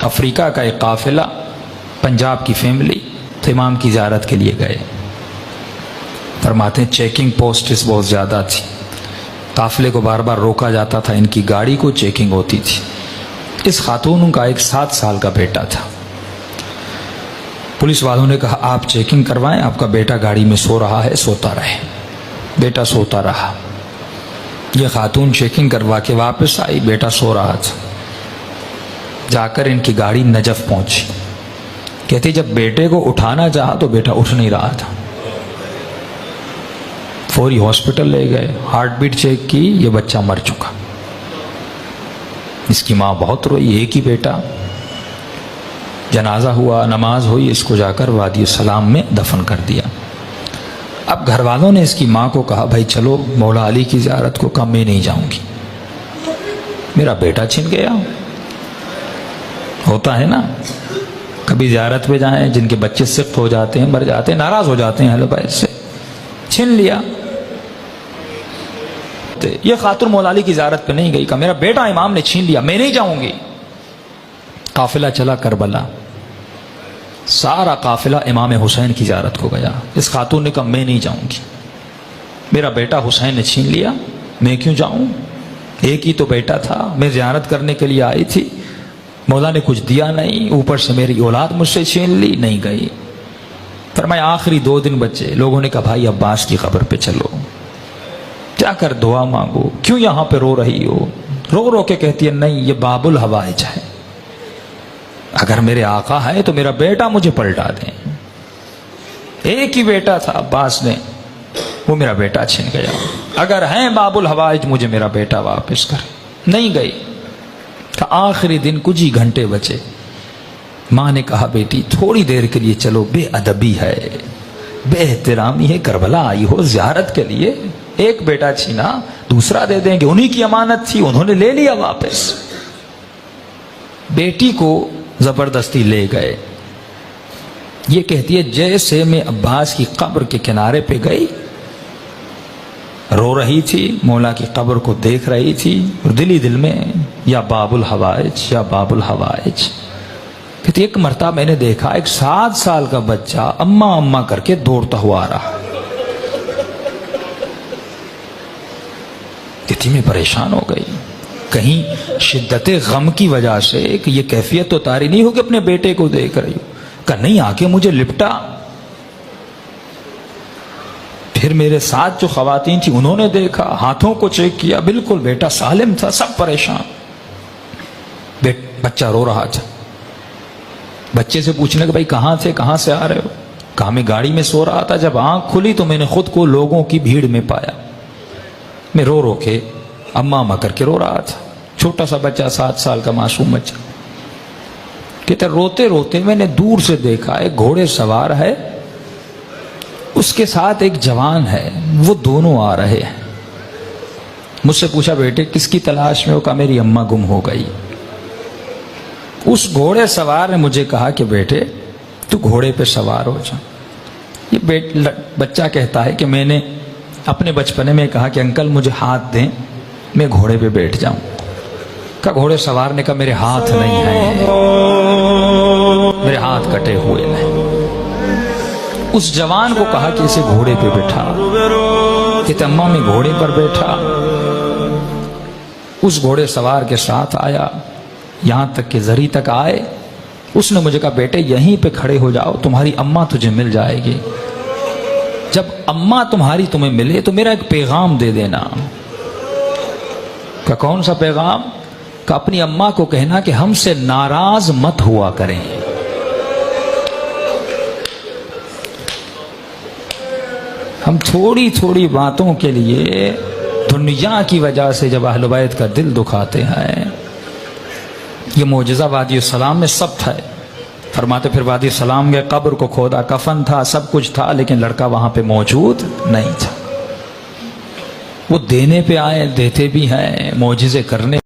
افریقہ کا ایک قافلہ پنجاب کی فیملی تو امام کی زیارت کے لیے گئے. فرماتے ہیں چیکنگ پوسٹس بہت زیادہ تھی, قافلے کو بار بار روکا جاتا تھا, ان کی گاڑی کو چیکنگ ہوتی تھی. اس خاتون کا ایک 7 سال کا بیٹا تھا. پولیس والوں نے کہا آپ چیکنگ کروائیں, آپ کا بیٹا گاڑی میں سو رہا ہے, سوتا رہے. بیٹا سوتا رہا. یہ خاتون چیکنگ کروا کے واپس آئی, بیٹا سو رہا تھا. جا کر ان کی گاڑی نجف پہنچی. کہتی جب بیٹے کو اٹھانا چاہا تو بیٹا اٹھ نہیں رہا تھا. فوری ہاسپٹل لے گئے, ہارٹ بیٹ چیک کی, یہ بچہ مر چکا. اس کی ماں بہت روئی, ایک ہی بیٹا. جنازہ ہوا, نماز ہوئی, اس کو جا کر وادی السلام میں دفن کر دیا. اب گھر والوں نے اس کی ماں کو کہا بھائی چلو مولا علی کی زیارت کو. کہا میں نہیں جاؤں گی, میرا بیٹا چھن گیا. ہوتا ہے نا, کبھی زیارت پہ جائیں, جن کے بچے سخت ہو جاتے ہیں, مر جاتے ہیں, ناراض ہو جاتے ہیں, اہل بیت سے چھن لیا. یہ خاتون مولا علی کی زیارت پہ نہیں گئی, کہا میرا بیٹا امام نے چھین لیا, میں نہیں جاؤں گی. قافلہ چلا کربلا, سارا قافلہ امام حسین کی زیارت کو گیا. اس خاتون نے کہا میں نہیں جاؤں گی, میرا بیٹا حسین نے چھین لیا, میں کیوں جاؤں, ایک ہی تو بیٹا تھا, میں زیارت کرنے کے لیے آئی تھی, مولا نے کچھ دیا نہیں, اوپر سے میری اولاد مجھ سے چھین لی, نہیں گئی. فرمایا آخری 2 دن بچے. لوگوں نے کہا بھائی عباس کی قبر پہ چلو, جا کر دعا مانگو, کیوں یہاں پہ رو رہی ہو. رو رو کے کہتی ہے نہیں یہ باب الحوائج ہے, اگر میرے آقا ہے تو میرا بیٹا مجھے پلٹا دیں. ایک ہی بیٹا تھا عباس نے, وہ میرا بیٹا چھن گیا. اگر ہیں باب الحوائج مجھے میرا بیٹا واپس کرے. نہیں گئی. آخری دن کچھ ہی گھنٹے بچے. ماں نے کہا بیٹی تھوڑی دیر کے لیے چلو, بے ادبی ہے, بے احترامی ہے, کربلا آئی ہو زیارت کے لیے, ایک بیٹا چھینا دوسرا دے دیں گے, انہی کی امانت تھی, انہوں نے لے لیا واپس. بیٹی کو زبردستی لے گئے. یہ کہتی ہے جیسے میں عباس کی قبر کے کنارے پہ گئی, رو رہی تھی, مولا کی قبر کو دیکھ رہی تھی, اور دل ہی دل میں یا باب الحوائج یا باب الحوائج. کہتی ایک مرتبہ میں نے دیکھا ایک 7 سال کا بچہ اماں اماں کر کے دوڑتا ہوا آ رہا. کہتی میں پریشان ہو گئی, کہیں شدت غم کی وجہ سے کہ یہ کیفیت تو طاری نہیں ہو کہ اپنے بیٹے کو دیکھ رہی ہو. کہ نہیں, آ کے مجھے لپٹا. پھر میرے ساتھ جو خواتین تھی انہوں نے دیکھا, ہاتھوں کو چیک کیا, بالکل بیٹا سالم تھا, سب پریشان. بچہ رو رہا تھا. بچے سے پوچھنے کہ بھائی کہاں تھے, کہاں سے آ رہے ہو. کہا میں گاڑی میں سو رہا تھا, جب آنکھ کھلی تو میں نے خود کو لوگوں کی بھیڑ میں پایا. میں رو رو کے اماں اماں کر کے رو رہا تھا. چھوٹا سا بچہ, 7 سال کا معصوم بچہ. کہتے روتے روتے میں نے دور سے دیکھا ایک گھوڑے سوار ہے, اس کے ساتھ ایک جوان ہے, وہ دونوں آ رہے ہیں. مجھ سے پوچھا بیٹے کس کی تلاش میں ہو. کہا میری اماں گم ہو گئی. اس گھوڑے سوار نے مجھے کہا کہ بیٹے تو گھوڑے پہ سوار ہو جا. یہ بچہ کہتا ہے کہ میں نے اپنے بچپنے میں کہا کہ انکل مجھے ہاتھ دیں, میں گھوڑے پہ بیٹھ جاؤں. کہا گھوڑے سوار نے کہا میرے ہاتھ نہیں ہیں, میرے ہاتھ کٹے ہوئے ہیں. اس جوان کو کہا کہ اسے گھوڑے پہ بٹھا. کہ اماں میں گھوڑے پر بیٹھا. اس گھوڑے سوار کے ساتھ آیا, یہاں تک کہ زری تک آئے. اس نے مجھے کہا بیٹے یہیں پہ کھڑے ہو جاؤ, تمہاری اماں تجھے مل جائے گی. جب اماں تمہاری تمہیں ملے تو میرا ایک پیغام دے دینا. کہ کون سا پیغام. کہ اپنی اماں کو کہنا کہ ہم سے ناراض مت ہوا کریں. ہم تھوڑی تھوڑی باتوں کے لیے دنیا کی وجہ سے جب اہل بیت کا دل دکھاتے ہیں. یہ معجزہ وادی السلام میں سب تھا. فرماتے پھر وادی السلام کے قبر کو کھودا, کفن تھا, سب کچھ تھا, لیکن لڑکا وہاں پہ موجود نہیں تھا. وہ دینے پہ آئے, دیتے بھی ہیں, معجزے کرنے